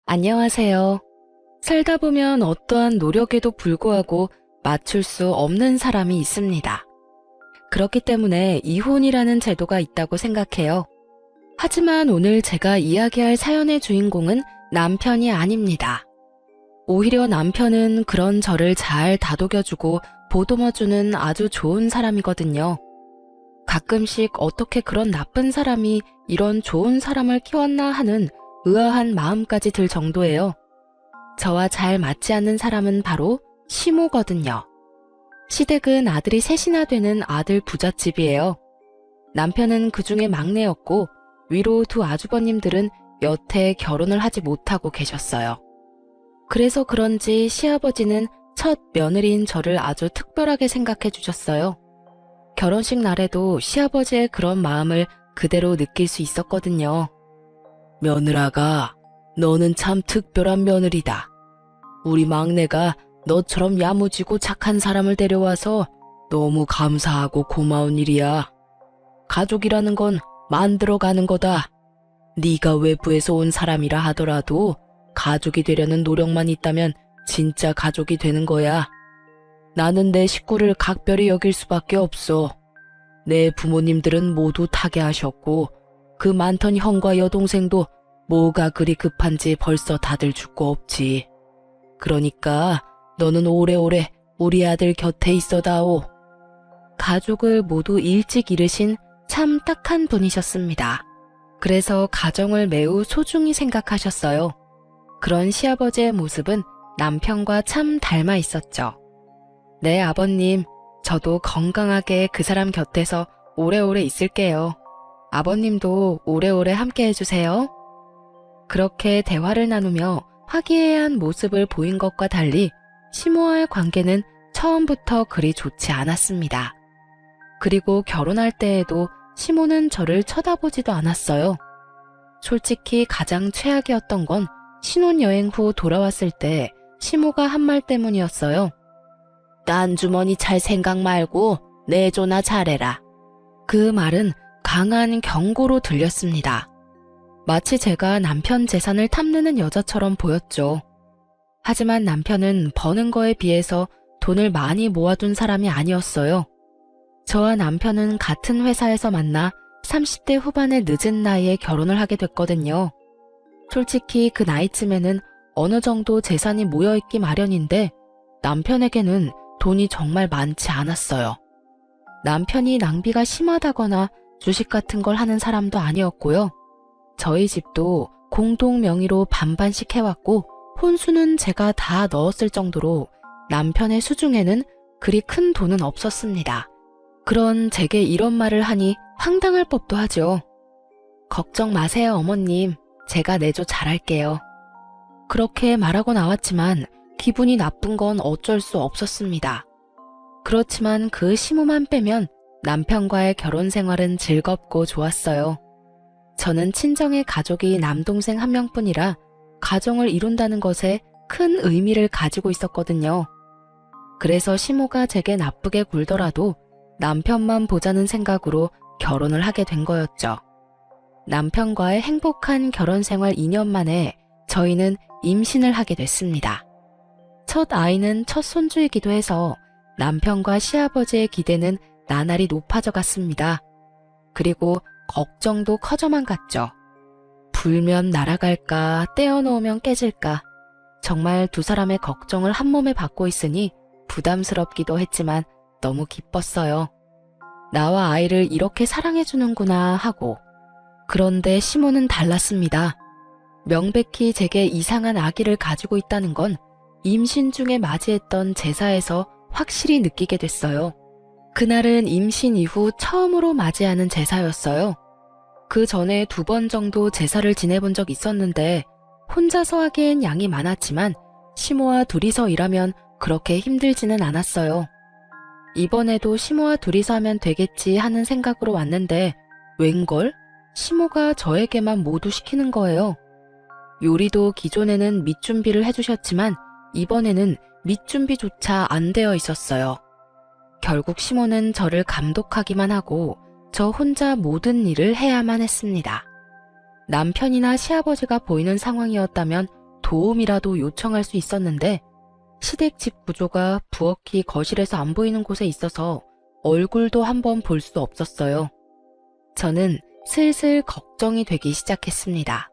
안녕하세요. 살다 보면 어떠한 노력에도 불구하고 맞출 수 없는 사람이 있습니다. 그렇기 때문에 이혼이라는 제도가 있다고 생각해요. 하지만 오늘 제가 이야기할 사연의 주인공은 남편이 아닙니다. 오히려 남편은 그런 저를 잘 다독여주고 보듬어주는 아주 좋은 사람이거든요. 가끔씩 어떻게 그런 나쁜 사람이 이런 좋은 사람을 키웠나 하는 의아한 마음까지 들 정도예요. 저와 잘 맞지 않는 사람은 바로 시모거든요. 시댁은 아들이 셋이나 되는 아들 부잣집이에요. 남편은 그 중에 막내였고 위로 두 아주버님들은 여태 결혼을 하지 못하고 계셨어요. 그래서 그런지 시아버지는 첫 며느리인 저를 아주 특별하게 생각해 주셨어요. 결혼식 날에도 시아버지의 그런 마음을 그대로 느낄 수 있었거든요. 며느라가, 너는 참 특별한 며느리다. 우리 막내가 너처럼 야무지고 착한 사람을 데려와서 너무 감사하고 고마운 일이야. 가족이라는 건 만들어가는 거다. 네가 외부에서 온 사람이라 하더라도 가족이 되려는 노력만 있다면 진짜 가족이 되는 거야. 나는 내 식구를 각별히 여길 수밖에 없어. 내 부모님들은 모두 타계하셨고 그 많던 형과 여동생도 뭐가 그리 급한지 벌써 다들 죽고 없지. 그러니까 너는 오래오래 우리 아들 곁에 있어다오. 가족을 모두 일찍 잃으신 참 딱한 분이셨습니다. 그래서 가정을 매우 소중히 생각하셨어요. 그런 시아버지의 모습은 남편과 참 닮아 있었죠. 네, 아버님, 저도 건강하게 그 사람 곁에서 오래오래 있을게요. 아버님도 오래오래 함께 해주세요. 그렇게 대화를 나누며 화기애애한 모습을 보인 것과 달리 시모와의 관계는 처음부터 그리 좋지 않았습니다. 그리고 결혼할 때에도 시모는 저를 쳐다보지도 않았어요. 솔직히 가장 최악이었던 건 신혼여행 후 돌아왔을 때 시모가 한 말 때문이었어요. 딴 주머니 찰 생각 말고 내조나 잘해라. 그 말은 강한 경고로 들렸습니다. 마치 제가 남편 재산을 탐내는 여자처럼 보였죠. 하지만 남편은 버는 거에 비해서 돈을 많이 모아둔 사람이 아니었어요. 저와 남편은 같은 회사에서 만나 30대 후반의 늦은 나이에 결혼을 하게 됐거든요. 솔직히 그 나이쯤에는 어느 정도 재산이 모여있기 마련인데 남편에게는 돈이 정말 많지 않았어요. 남편이 낭비가 심하다거나 주식 같은 걸 하는 사람도 아니었고요. 저희 집도 공동 명의로 반반씩 해왔고 혼수는 제가 다 넣었을 정도로 남편의 수중에는 그리 큰 돈은 없었습니다. 그런 제게 이런 말을 하니 황당할 법도 하죠. 걱정 마세요, 어머님. 제가 내조 잘할게요. 그렇게 말하고 나왔지만 기분이 나쁜 건 어쩔 수 없었습니다. 그렇지만 그 시무만 빼면 남편과의 결혼 생활은 즐겁고 좋았어요. 저는 친정의 가족이 남동생 한 명뿐이라 가정을 이룬다는 것에 큰 의미를 가지고 있었거든요. 그래서 시모가 제게 나쁘게 굴더라도 남편만 보자는 생각으로 결혼을 하게 된 거였죠. 남편과의 행복한 결혼 생활 2년 만에 저희는 임신을 하게 됐습니다. 첫 아이는 첫 손주이기도 해서 남편과 시아버지의 기대는 나날이 높아져 갔습니다. 그리고 걱정도 커져만 갔죠. 불면 날아갈까, 떼어놓으면 깨질까. 정말 두 사람의 걱정을 한 몸에 받고 있으니 부담스럽기도 했지만 너무 기뻤어요. 나와 아이를 이렇게 사랑해주는구나 하고. 그런데 시모는 달랐습니다. 명백히 제게 이상한 아기를 가지고 있다는 건 임신 중에 맞이했던 제사에서 확실히 느끼게 됐어요. 그날은 임신 이후 처음으로 맞이하는 제사였어요. 그 전에 2번 정도 제사를 지내본 적 있었는데 혼자서 하기엔 양이 많았지만 시모와 둘이서 일하면 그렇게 힘들지는 않았어요. 이번에도 시모와 둘이서 하면 되겠지 하는 생각으로 왔는데 웬걸? 시모가 저에게만 모두 시키는 거예요. 요리도 기존에는 밑준비를 해주셨지만 이번에는 밑준비조차 안 되어 있었어요. 결국 시모는 저를 감독하기만 하고 저 혼자 모든 일을 해야만 했습니다. 남편이나 시아버지가 보이는 상황이었다면 도움이라도 요청할 수 있었는데 시댁 집 구조가 부엌이 거실에서 안 보이는 곳에 있어서 얼굴도 한번 볼 수 없었어요. 저는 슬슬 걱정이 되기 시작했습니다.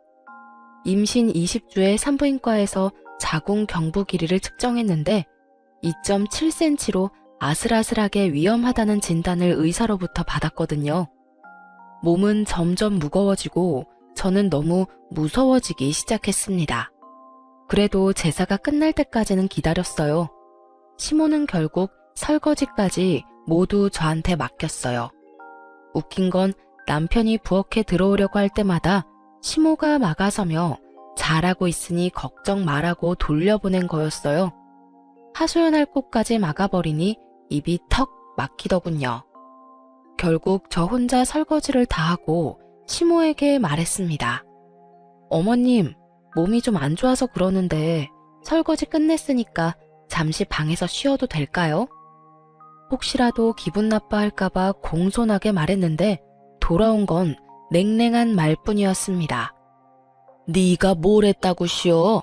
임신 20주의 산부인과에서 자궁 경부 길이를 측정했는데 2.7cm로 아슬아슬하게 위험하다는 진단을 의사로부터 받았거든요. 몸은 점점 무거워지고 저는 너무 무서워지기 시작했습니다. 그래도 제사가 끝날 때까지는 기다렸어요. 시모는 결국 설거지까지 모두 저한테 맡겼어요. 웃긴 건 남편이 부엌에 들어오려고 할 때마다 시모가 막아서며 잘하고 있으니 걱정 말라고 돌려보낸 거였어요. 하소연할 곳까지 막아버리니 입이 턱 막히더군요. 결국 저 혼자 설거지를 다 하고 시모에게 말했습니다. 어머님, 몸이 좀 안 좋아서 그러는데 설거지 끝냈으니까 잠시 방에서 쉬어도 될까요? 혹시라도 기분 나빠할까봐 공손하게 말했는데 돌아온 건 냉랭한 말뿐이었습니다. 네가 뭘 했다고 쉬어?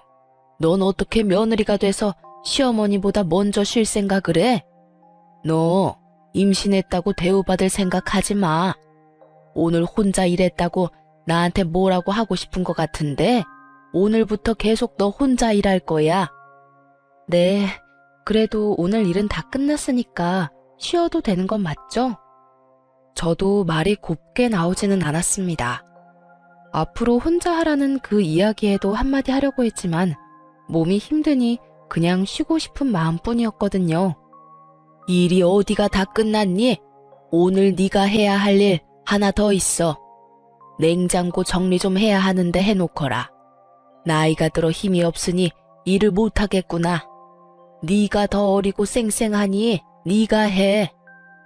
넌 어떻게 며느리가 돼서 시어머니보다 먼저 쉴 생각을 해? 너 임신했다고 대우받을 생각하지 마. 오늘 혼자 일했다고 나한테 뭐라고 하고 싶은 것 같은데 오늘부터 계속 너 혼자 일할 거야. 네, 그래도 오늘 일은 다 끝났으니까 쉬어도 되는 건 맞죠? 저도 말이 곱게 나오지는 않았습니다. 앞으로 혼자 하라는 그 이야기에도 한마디 하려고 했지만 몸이 힘드니 그냥 쉬고 싶은 마음뿐이었거든요. 일이 어디가 다 끝났니? 오늘 네가 해야 할 일 하나 더 있어. 냉장고 정리 좀 해야 하는데 해놓거라. 나이가 들어 힘이 없으니 일을 못하겠구나. 네가 더 어리고 쌩쌩하니 네가 해.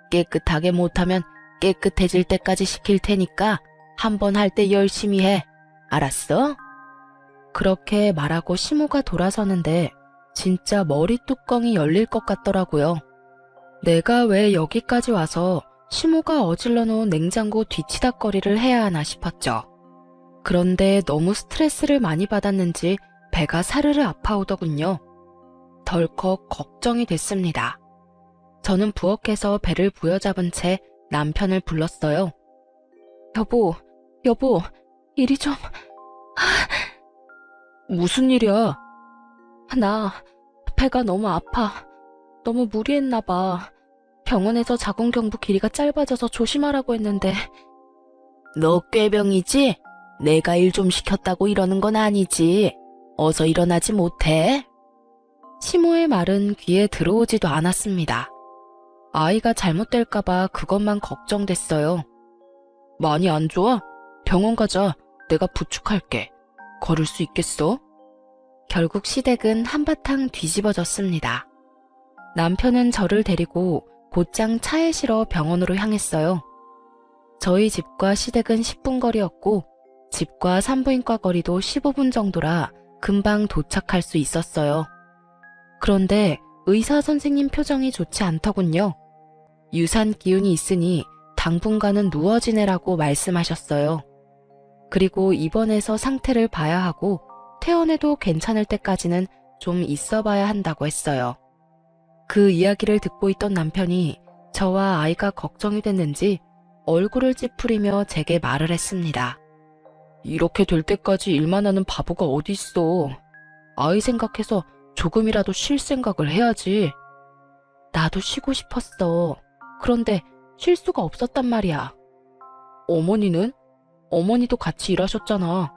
깨끗하게 못하면 깨끗해질 때까지 시킬 테니까 한 번 할 때 열심히 해. 알았어? 그렇게 말하고 시모가 돌아서는데 진짜 머리 뚜껑이 열릴 것 같더라고요. 내가 왜 여기까지 와서 시모가 어질러 놓은 냉장고 뒤치다꺼리를 해야 하나 싶었죠. 그런데 너무 스트레스를 많이 받았는지 배가 사르르 아파오더군요. 덜컥 걱정이 됐습니다. 저는 부엌에서 배를 부여잡은 채 남편을 불렀어요. 여보, 이리 좀... 무슨 일이야? 나 배가 너무 아파. 너무 무리했나 봐. 병원에서 자궁경부 길이가 짧아져서 조심하라고 했는데. 너 꾀병이지? 내가 일 좀 시켰다고 이러는 건 아니지. 어서 일어나지 못해? 시모의 말은 귀에 들어오지도 않았습니다. 아이가 잘못될까봐 그것만 걱정됐어요. 많이 안 좋아? 병원 가자. 내가 부축할게. 걸을 수 있겠어? 결국 시댁은 한바탕 뒤집어졌습니다. 남편은 저를 데리고 곧장 차에 실어 병원으로 향했어요. 저희 집과 시댁은 10분 거리였고 집과 산부인과 거리도 15분 정도라 금방 도착할 수 있었어요. 그런데 의사 선생님 표정이 좋지 않더군요. 유산 기운이 있으니 당분간은 누워 지내라고 말씀하셨어요. 그리고 입원해서 상태를 봐야 하고 퇴원해도 괜찮을 때까지는 좀 있어봐야 한다고 했어요. 그 이야기를 듣고 있던 남편이 저와 아이가 걱정이 됐는지 얼굴을 찌푸리며 제게 말을 했습니다. 이렇게 될 때까지 일만 하는 바보가 어디 있어. 아이 생각해서 조금이라도 쉴 생각을 해야지. 나도 쉬고 싶었어. 그런데 쉴 수가 없었단 말이야. 어머니는? 어머니도 같이 일하셨잖아.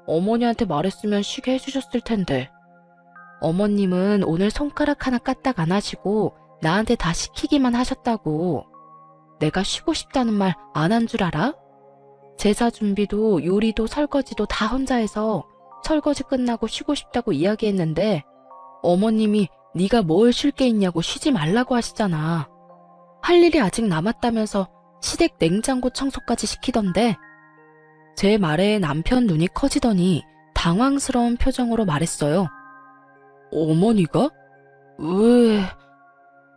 어머니한테 말했으면 쉬게 해주셨을 텐데. 어머님은 오늘 손가락 하나 까딱 안 하시고 나한테 다 시키기만 하셨다고. 내가 쉬고 싶다는 말 안 한 줄 알아? 제사 준비도 요리도 설거지도 다 혼자 해서 설거지 끝나고 쉬고 싶다고 이야기했는데 어머님이 네가 뭘 쉴 게 있냐고 쉬지 말라고 하시잖아. 할 일이 아직 남았다면서 시댁 냉장고 청소까지 시키던데. 제 말에 남편 눈이 커지더니 당황스러운 표정으로 말했어요. 어머니가? 왜?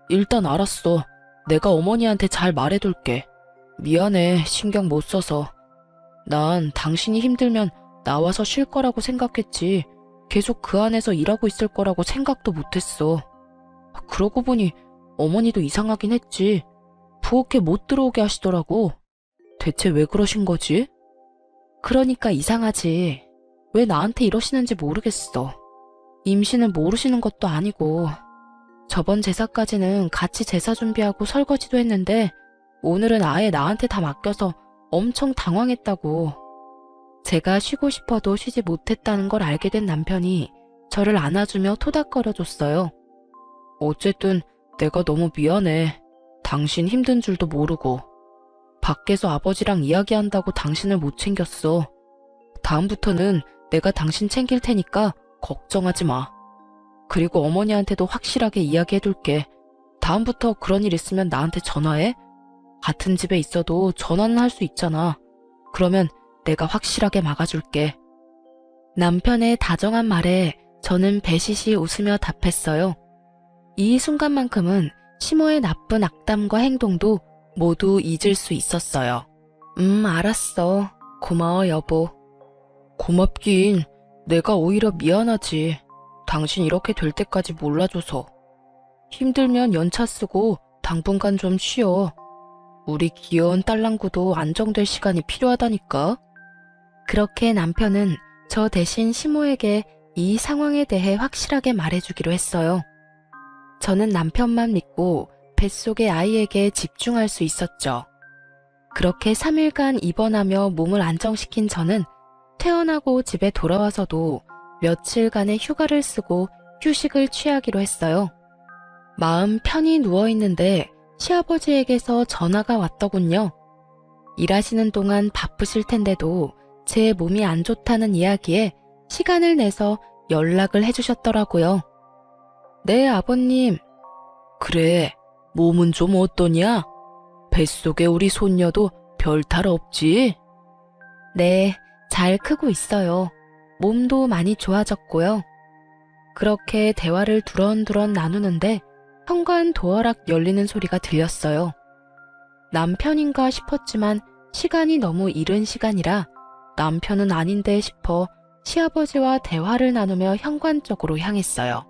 일단 알았어. 내가 어머니한테 잘 말해둘게. 미안해, 신경 못 써서. 난 당신이 힘들면 나와서 쉴 거라고 생각했지. 계속 그 안에서 일하고 있을 거라고 생각도 못했어. 그러고 보니 어머니도 이상하긴 했지. 부엌에 못 들어오게 하시더라고. 대체 왜 그러신 거지? 그러니까 이상하지. 왜 나한테 이러시는지 모르겠어. 임신은 모르시는 것도 아니고. 저번 제사까지는 같이 제사 준비하고 설거지도 했는데 오늘은 아예 나한테 다 맡겨서 엄청 당황했다고. 제가 쉬고 싶어도 쉬지 못했다는 걸 알게 된 남편이 저를 안아주며 토닥거려줬어요. 어쨌든 내가 너무 미안해. 당신 힘든 줄도 모르고. 밖에서 아버지랑 이야기한다고 당신을 못 챙겼어. 다음부터는 내가 당신 챙길 테니까 걱정하지 마. 그리고 어머니한테도 확실하게 이야기해둘게. 다음부터 그런 일 있으면 나한테 전화해. 같은 집에 있어도 전화는 할 수 있잖아. 그러면 내가 확실하게 막아줄게. 남편의 다정한 말에 저는 배시시 웃으며 답했어요. 이 순간만큼은 시모의 나쁜 악담과 행동도 모두 잊을 수 있었어요. 알았어. 고마워, 여보. 고맙긴. 내가 오히려 미안하지. 당신 이렇게 될 때까지 몰라줘서. 힘들면 연차 쓰고 당분간 좀 쉬어. 우리 귀여운 딸랑구도 안정될 시간이 필요하다니까. 그렇게 남편은 저 대신 시모에게 이 상황에 대해 확실하게 말해주기로 했어요. 저는 남편만 믿고 뱃속의 아이에게 집중할 수 있었죠. 그렇게 3일간 입원하며 몸을 안정시킨 저는 퇴원하고 집에 돌아와서도 며칠간의 휴가를 쓰고 휴식을 취하기로 했어요. 마음 편히 누워있는데 시아버지에게서 전화가 왔더군요. 일하시는 동안 바쁘실 텐데도 제 몸이 안 좋다는 이야기에 시간을 내서 연락을 해주셨더라고요. 네, 아버님. 그래, 몸은 좀 어떠냐? 뱃속에 우리 손녀도 별탈 없지? 네, 잘 크고 있어요. 몸도 많이 좋아졌고요. 그렇게 대화를 두런두런 나누는데 현관 도어락 열리는 소리가 들렸어요. 남편인가 싶었지만 시간이 너무 이른 시간이라 남편은 아닌데 싶어 시아버지와 대화를 나누며 현관 쪽으로 향했어요.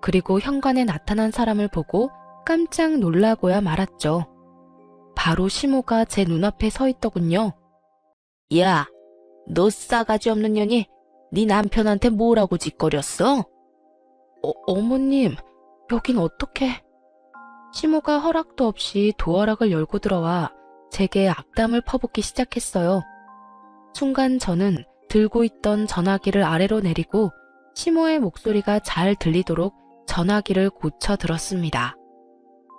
그리고 현관에 나타난 사람을 보고 깜짝 놀라고야 말았죠. 바로 시모가 제 눈앞에 서 있더군요. 야, 너 싸가지 없는 년이 네 남편한테 뭐라고 짓거렸어? 어머님, 여긴 어떻게? 시모가 허락도 없이 도어락을 열고 들어와 제게 악담을 퍼붓기 시작했어요. 순간 저는 들고 있던 전화기를 아래로 내리고 시모의 목소리가 잘 들리도록 전화기를 고쳐 들었습니다.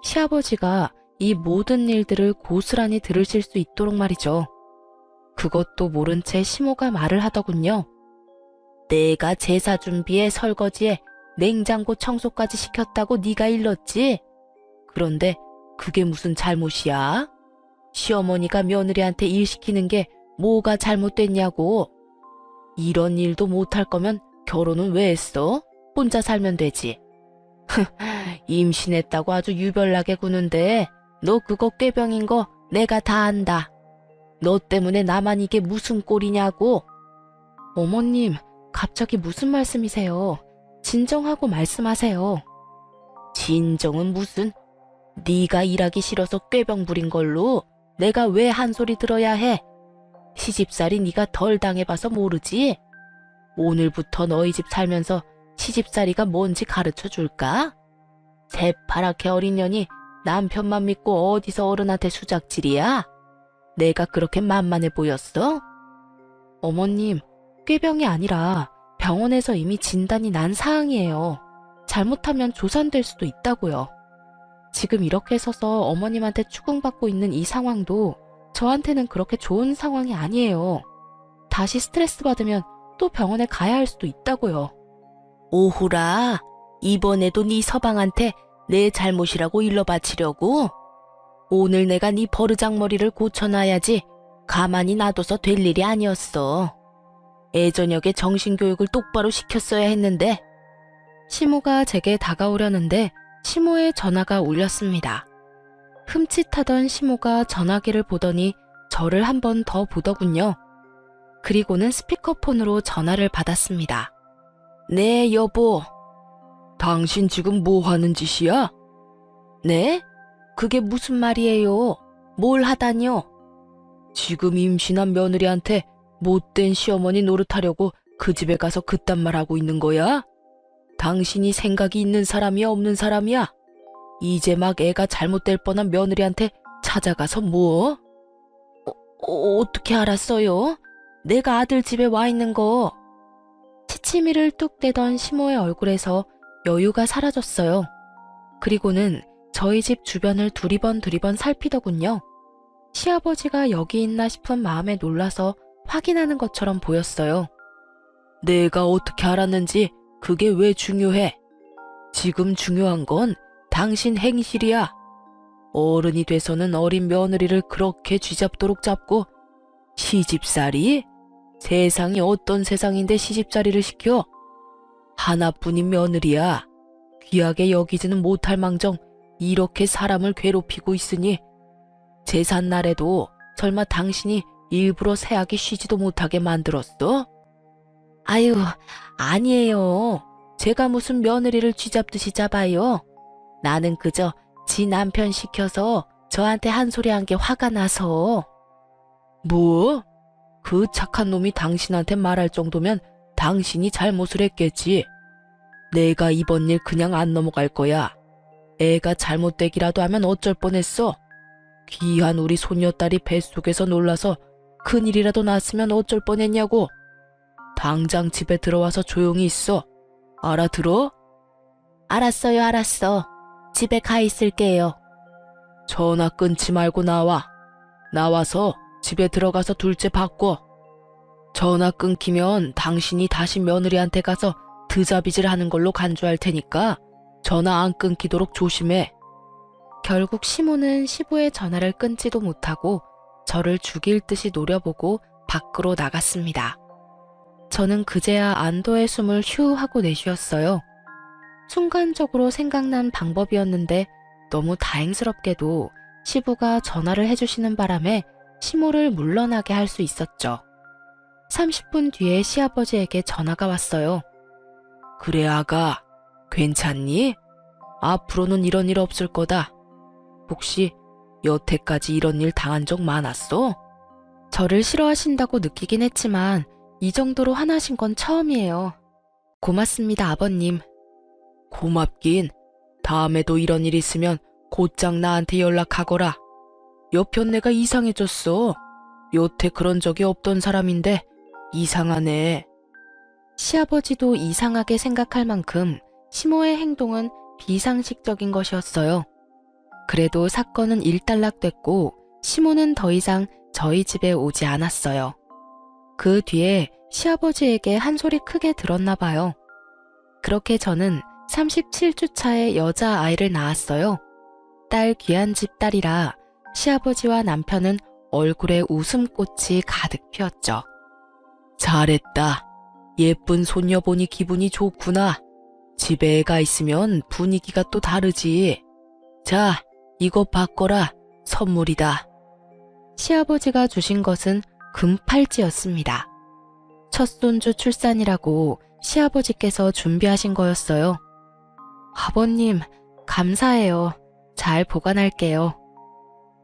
시아버지가 이 모든 일들을 고스란히 들으실 수 있도록 말이죠. 그것도 모른 채 시모가 말을 하더군요. 내가 제사 준비에 설거지에 냉장고 청소까지 시켰다고 네가 일렀지? 그런데 그게 무슨 잘못이야? 시어머니가 며느리한테 일 시키는 게 뭐가 잘못됐냐고. 이런 일도 못할 거면 결혼은 왜 했어? 혼자 살면 되지. 임신했다고 아주 유별나게 구는데 너 그거 꾀병인 거 내가 다 안다. 너 때문에 나만 이게 무슨 꼴이냐고. 어머님, 갑자기 무슨 말씀이세요? 진정하고 말씀하세요. 진정은 무슨? 네가 일하기 싫어서 꾀병 부린 걸로 내가 왜 한 소리 들어야 해? 시집살이 네가 덜 당해봐서 모르지? 오늘부터 너희 집 살면서 시집살이가 뭔지 가르쳐 줄까? 새파랗게 어린 년이 남편만 믿고 어디서 어른한테 수작질이야? 내가 그렇게 만만해 보였어? 어머님, 꾀병이 아니라 병원에서 이미 진단이 난 사항이에요. 잘못하면 조산될 수도 있다고요. 지금 이렇게 서서 어머님한테 추궁받고 있는 이 상황도 저한테는 그렇게 좋은 상황이 아니에요. 다시 스트레스 받으면 또 병원에 가야 할 수도 있다고요. 오호라, 이번에도 네 서방한테 내 잘못이라고 일러 바치려고? 오늘 내가 네 버르장머리를 고쳐놔야지 가만히 놔둬서 될 일이 아니었어. 애저녁에 정신교육을 똑바로 시켰어야 했는데. 시모가 제게 다가오려는데 시모의 전화가 울렸습니다. 흠칫하던 시모가 전화기를 보더니 저를 한 번 더 보더군요. 그리고는 스피커폰으로 전화를 받았습니다. 네, 여보. 당신 지금 뭐 하는 짓이야? 네? 그게 무슨 말이에요? 뭘 하다뇨? 지금 임신한 며느리한테 못된 시어머니 노릇하려고 그 집에 가서 그딴 말 하고 있는 거야? 당신이 생각이 있는 사람이야, 없는 사람이야? 이제 막 애가 잘못될 뻔한 며느리한테 찾아가서 뭐? 어떻게 알았어요? 내가 아들 집에 와 있는 거. 치치미를 뚝 떼던 시모의 얼굴에서 여유가 사라졌어요. 그리고는 저희 집 주변을 두리번 살피더군요. 시아버지가 여기 있나 싶은 마음에 놀라서 확인하는 것처럼 보였어요. 내가 어떻게 알았는지 그게 왜 중요해? 지금 중요한 건 당신 행실이야. 어른이 돼서는 어린 며느리를 그렇게 쥐잡도록 잡고 시집살이? 세상이 어떤 세상인데 시집살이를 시켜? 하나뿐인 며느리야. 귀하게 여기지는 못할 망정 이렇게 사람을 괴롭히고 있으니 제삿날에도 설마 당신이 일부러 새하기 쉬지도 못하게 만들었어? 아유, 아니에요. 제가 무슨 며느리를 쥐잡듯이 잡아요. 나는 그저 지 남편 시켜서 저한테 한 소리 한 게 화가 나서. 뭐? 그 착한 놈이 당신한테 말할 정도면 당신이 잘못을 했겠지. 내가 이번 일 그냥 안 넘어갈 거야. 애가 잘못되기라도 하면 어쩔 뻔했어. 귀한 우리 손녀딸이 뱃속에서 놀라서 큰일이라도 났으면 어쩔 뻔했냐고. 당장 집에 들어와서 조용히 있어. 알아들어? 알았어요, 알았어. 집에 가 있을게요. 전화 끊지 말고 나와. 나와서 집에 들어가서 둘째 바꿔. 전화 끊기면 당신이 다시 며느리한테 가서 드자비질 하는 걸로 간주할 테니까 전화 안 끊기도록 조심해. 결국 시모는 시부의 전화를 끊지도 못하고 저를 죽일 듯이 노려보고 밖으로 나갔습니다. 저는 그제야 안도의 숨을 휴 하고 내쉬었어요. 순간적으로 생각난 방법이었는데 너무 다행스럽게도 시부가 전화를 해주시는 바람에 시모를 물러나게 할 수 있었죠. 30분 뒤에 시아버지에게 전화가 왔어요. 그래 아가, 괜찮니? 앞으로는 이런 일 없을 거다. 혹시 여태까지 이런 일 당한 적 많았어? 저를 싫어하신다고 느끼긴 했지만 이 정도로 화나신 건 처음이에요. 고맙습니다, 아버님. 고맙긴. 다음에도 이런 일 있으면 곧장 나한테 연락하거라. 여편 내가 이상해졌어. 여태 그런 적이 없던 사람인데 이상하네. 시아버지도 이상하게 생각할 만큼 시모의 행동은 비상식적인 것이었어요. 그래도 사건은 일단락됐고 시모는 더 이상 저희 집에 오지 않았어요. 그 뒤에 시아버지에게 한 소리 크게 들었나 봐요. 그렇게 저는 37주 차에 여자아이를 낳았어요. 딸 귀한 집 딸이라 시아버지와 남편은 얼굴에 웃음꽃이 가득 피었죠. 잘했다. 예쁜 손녀 보니 기분이 좋구나. 집에 애가 있으면 분위기가 또 다르지. 자, 이거 받거라. 선물이다. 시아버지가 주신 것은 금팔찌였습니다. 첫 손주 출산이라고 시아버지께서 준비하신 거였어요. 아버님, 감사해요. 잘 보관할게요.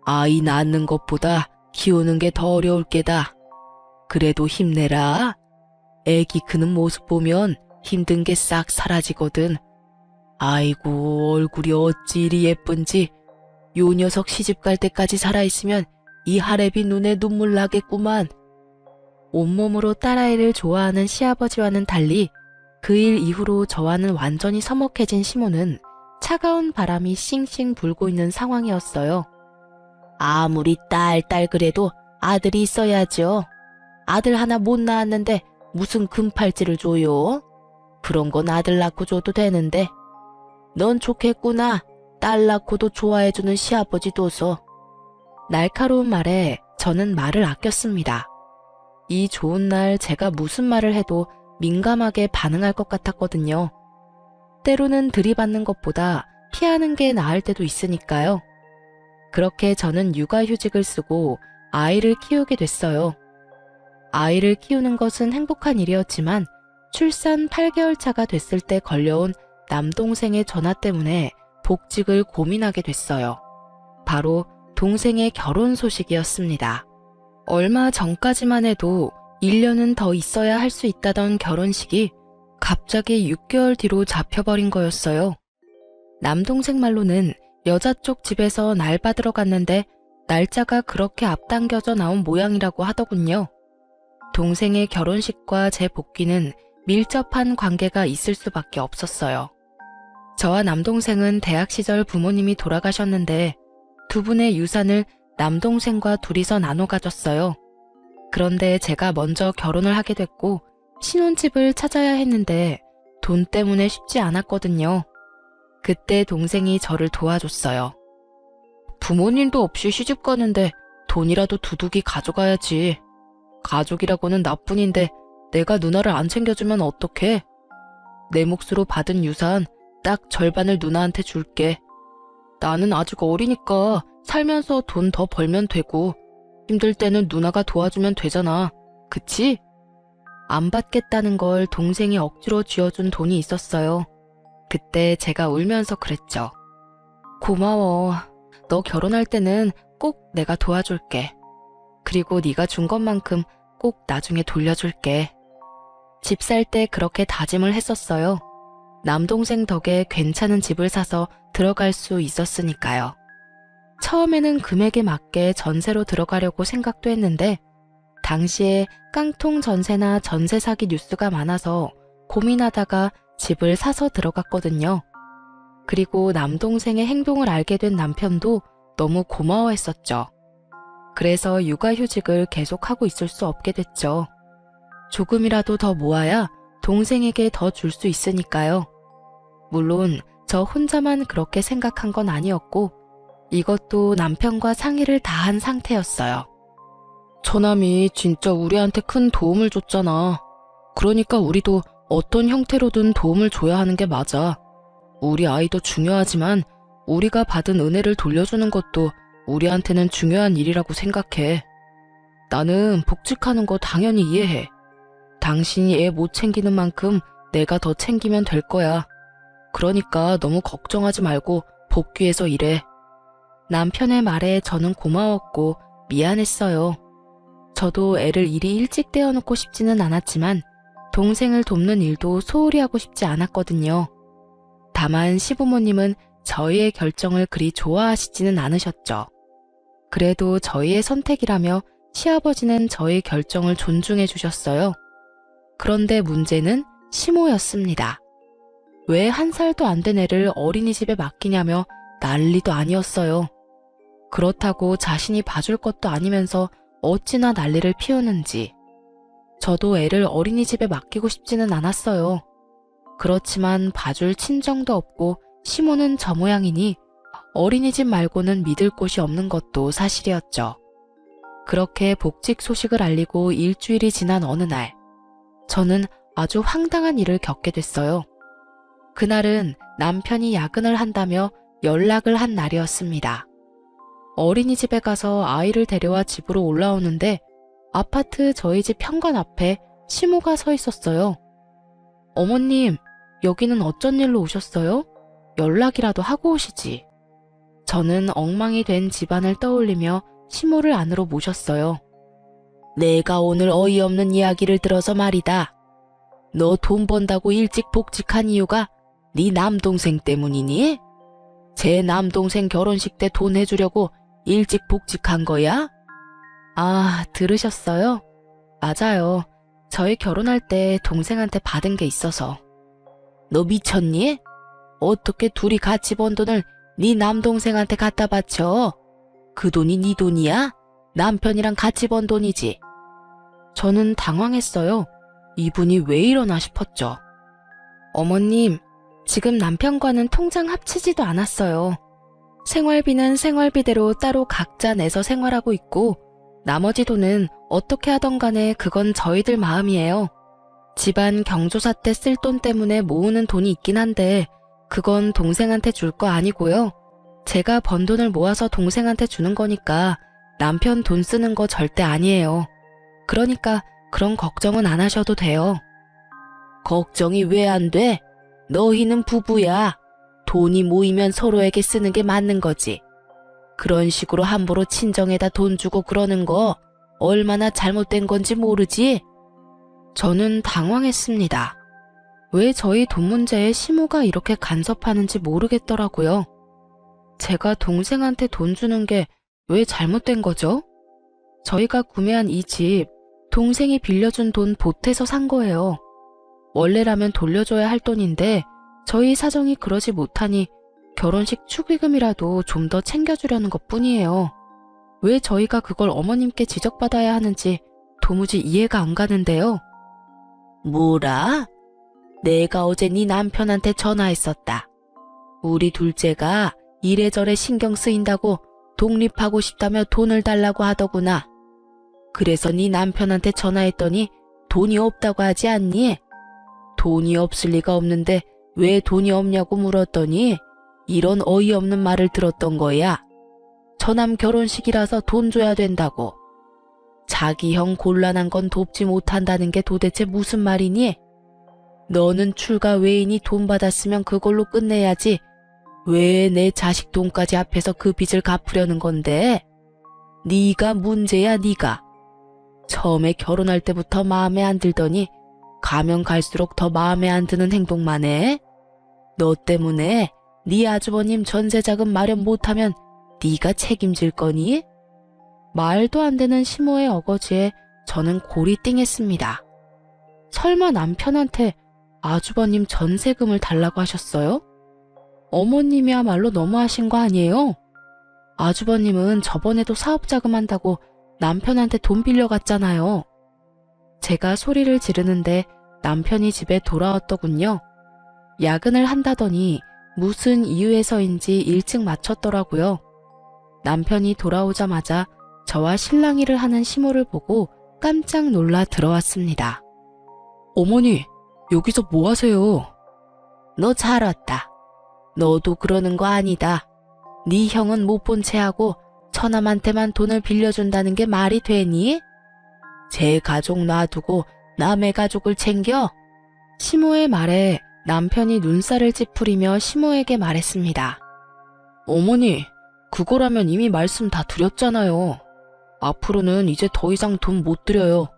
아이 낳는 것보다 키우는 게 더 어려울 게다. 그래도 힘내라. 애기 크는 모습 보면 힘든 게 싹 사라지거든. 아이고, 얼굴이 어찌 이리 예쁜지. 요 녀석 시집 갈 때까지 살아있으면 이 하랩이 눈에 눈물 나겠구만. 온몸으로 딸아이를 좋아하는 시아버지와는 달리 그 일 이후로 저와는 완전히 서먹해진 시모는 차가운 바람이 싱싱 불고 있는 상황이었어요. 아무리 딸 그래도 아들이 있어야죠. 아들 하나 못 낳았는데 무슨 금팔찌를 줘요? 그런 건 아들 낳고 줘도 되는데. 넌 좋겠구나. 딸 낳고도 좋아해주는 시아버지 둬서. 날카로운 말에 저는 말을 아꼈습니다. 이 좋은 날 제가 무슨 말을 해도 민감하게 반응할 것 같았거든요. 때로는 들이받는 것보다 피하는 게 나을 때도 있으니까요. 그렇게 저는 육아휴직을 쓰고 아이를 키우게 됐어요. 아이를 키우는 것은 행복한 일이었지만 출산 8개월 차가 됐을 때 걸려온 남동생의 전화 때문에 복직을 고민하게 됐어요. 바로 동생의 결혼 소식이었습니다. 얼마 전까지만 해도 1년은 더 있어야 할 수 있다던 결혼식이 갑자기 6개월 뒤로 잡혀버린 거였어요. 남동생 말로는 여자 쪽 집에서 날 받으러 갔는데 날짜가 그렇게 앞당겨져 나온 모양이라고 하더군요. 동생의 결혼식과 제 복귀는 밀접한 관계가 있을 수밖에 없었어요. 저와 남동생은 대학 시절 부모님이 돌아가셨는데 두 분의 유산을 남동생과 둘이서 나눠 가졌어요. 그런데 제가 먼저 결혼을 하게 됐고 신혼집을 찾아야 했는데 돈 때문에 쉽지 않았거든요. 그때 동생이 저를 도와줬어요. 부모님도 없이 시집 가는데 돈이라도 두둑이 가져가야지. 가족이라고는 나뿐인데 내가 누나를 안 챙겨주면 어떡해? 내 몫으로 받은 유산 딱 절반을 누나한테 줄게. 나는 아직 어리니까 살면서 돈 더 벌면 되고 힘들 때는 누나가 도와주면 되잖아. 그치? 안 받겠다는 걸 동생이 억지로 쥐어준 돈이 있었어요. 그때 제가 울면서 그랬죠. 고마워. 너 결혼할 때는 꼭 내가 도와줄게. 그리고 네가 준 것만큼 꼭 나중에 돌려줄게. 집 살 때 그렇게 다짐을 했었어요. 남동생 덕에 괜찮은 집을 사서 들어갈 수 있었으니까요. 처음에는 금액에 맞게 전세로 들어가려고 생각도 했는데 당시에 깡통 전세나 전세 사기 뉴스가 많아서 고민하다가 집을 사서 들어갔거든요. 그리고 남동생의 행동을 알게 된 남편도 너무 고마워했었죠. 그래서 육아휴직을 계속하고 있을 수 없게 됐죠. 조금이라도 더 모아야 동생에게 더 줄 수 있으니까요. 물론 저 혼자만 그렇게 생각한 건 아니었고 이것도 남편과 상의를 다 한 상태였어요. 처남이 진짜 우리한테 큰 도움을 줬잖아. 그러니까 우리도 어떤 형태로든 도움을 줘야 하는 게 맞아. 우리 아이도 중요하지만 우리가 받은 은혜를 돌려주는 것도 우리한테는 중요한 일이라고 생각해. 나는 복직하는 거 당연히 이해해. 당신이 애 못 챙기는 만큼 내가 더 챙기면 될 거야. 그러니까 너무 걱정하지 말고 복귀해서 일해. 남편의 말에 저는 고마웠고 미안했어요. 저도 애를 이리 일찍 떼어놓고 싶지는 않았지만 동생을 돕는 일도 소홀히 하고 싶지 않았거든요. 다만 시부모님은 저희의 결정을 그리 좋아하시지는 않으셨죠. 그래도 저희의 선택이라며 시아버지는 저희 결정을 존중해 주셨어요. 그런데 문제는 시모였습니다. 왜 1살도 안 된 애를 어린이집에 맡기냐며 난리도 아니었어요. 그렇다고 자신이 봐줄 것도 아니면서 어찌나 난리를 피우는지. 저도 애를 어린이집에 맡기고 싶지는 않았어요. 그렇지만 봐줄 친정도 없고 시모는 저 모양이니 어린이집 말고는 믿을 곳이 없는 것도 사실이었죠. 그렇게 복직 소식을 알리고 일주일이 지난 어느 날, 저는 아주 황당한 일을 겪게 됐어요. 그날은 남편이 야근을 한다며 연락을 한 날이었습니다. 어린이집에 가서 아이를 데려와 집으로 올라오는데 아파트 저희 집 현관 앞에 시모가 서 있었어요. 어머님, 여기는 어쩐 일로 오셨어요? 연락이라도 하고 오시지. 저는 엉망이 된 집안을 떠올리며 시모를 안으로 모셨어요. 내가 오늘 어이없는 이야기를 들어서 말이다. 너 돈 번다고 일찍 복직한 이유가 네 남동생 때문이니? 제 남동생 결혼식 때 돈 해주려고 일찍 복직한 거야? 아, 들으셨어요? 맞아요. 저희 결혼할 때 동생한테 받은 게 있어서. 너 미쳤니? 어떻게 둘이 같이 번 돈을 네 남동생한테 갖다 바쳐? 그 돈이 네 돈이야? 남편이랑 같이 번 돈이지. 저는 당황했어요. 이분이 왜 이러나 싶었죠. 어머님, 지금 남편과는 통장 합치지도 않았어요. 생활비는 생활비대로 따로 각자 내서 생활하고 있고 나머지 돈은 어떻게 하던 간에 그건 저희들 마음이에요. 집안 경조사 때 쓸 돈 때문에 모으는 돈이 있긴 한데 그건 동생한테 줄 거 아니고요. 제가 번 돈을 모아서 동생한테 주는 거니까 남편 돈 쓰는 거 절대 아니에요. 그러니까 그런 걱정은 안 하셔도 돼요. 걱정이 왜 안 돼? 너희는 부부야. 돈이 모이면 서로에게 쓰는 게 맞는 거지. 그런 식으로 함부로 친정에다 돈 주고 그러는 거 얼마나 잘못된 건지 모르지? 저는 당황했습니다. 왜 저희 돈 문제에 시모가 이렇게 간섭하는지 모르겠더라고요. 제가 동생한테 돈 주는 게 왜 잘못된 거죠? 저희가 구매한 이 집, 동생이 빌려준 돈 보태서 산 거예요. 원래라면 돌려줘야 할 돈인데 저희 사정이 그러지 못하니 결혼식 축의금이라도 좀 더 챙겨주려는 것뿐이에요. 왜 저희가 그걸 어머님께 지적받아야 하는지 도무지 이해가 안 가는데요. 뭐라? 내가 어제 네 남편한테 전화했었다. 우리 둘째가 이래저래 신경 쓰인다고 독립하고 싶다며 돈을 달라고 하더구나. 그래서 네 남편한테 전화했더니 돈이 없다고 하지 않니? 돈이 없을 리가 없는데 왜 돈이 없냐고 물었더니 이런 어이없는 말을 들었던 거야. 처남 결혼식이라서 돈 줘야 된다고. 자기 형 곤란한 건 돕지 못한다는 게 도대체 무슨 말이니? 너는 출가 외인이 돈 받았으면 그걸로 끝내야지. 왜 내 자식 돈까지 앞에서 그 빚을 갚으려는 건데? 네가 문제야, 네가. 처음에 결혼할 때부터 마음에 안 들더니 가면 갈수록 더 마음에 안 드는 행동만 해. 너 때문에 네 아주버님 전세자금 마련 못하면 네가 책임질 거니? 말도 안 되는 시모의 어거지에 저는 골이 띵했습니다. 설마 남편한테 아주버님 전세금을 달라고 하셨어요? 어머님이야말로 너무하신 거 아니에요? 아주버님은 저번에도 사업자금 한다고 남편한테 돈 빌려갔잖아요. 제가 소리를 지르는데 남편이 집에 돌아왔더군요. 야근을 한다더니 무슨 이유에서인지 일찍 마쳤더라고요. 남편이 돌아오자마자 저와 실랑이를 하는 시모를 보고 깜짝 놀라 들어왔습니다. 어머니, 여기서 뭐 하세요? 너 잘 왔다. 너도 그러는 거 아니다. 네 형은 못 본 채하고 처남한테만 돈을 빌려준다는 게 말이 되니? 제 가족 놔두고 남의 가족을 챙겨? 시모의 말에 남편이 눈살을 찌푸리며 시모에게 말했습니다. 어머니, 그거라면 이미 말씀 다 드렸잖아요. 앞으로는 이제 더 이상 돈 못 드려요.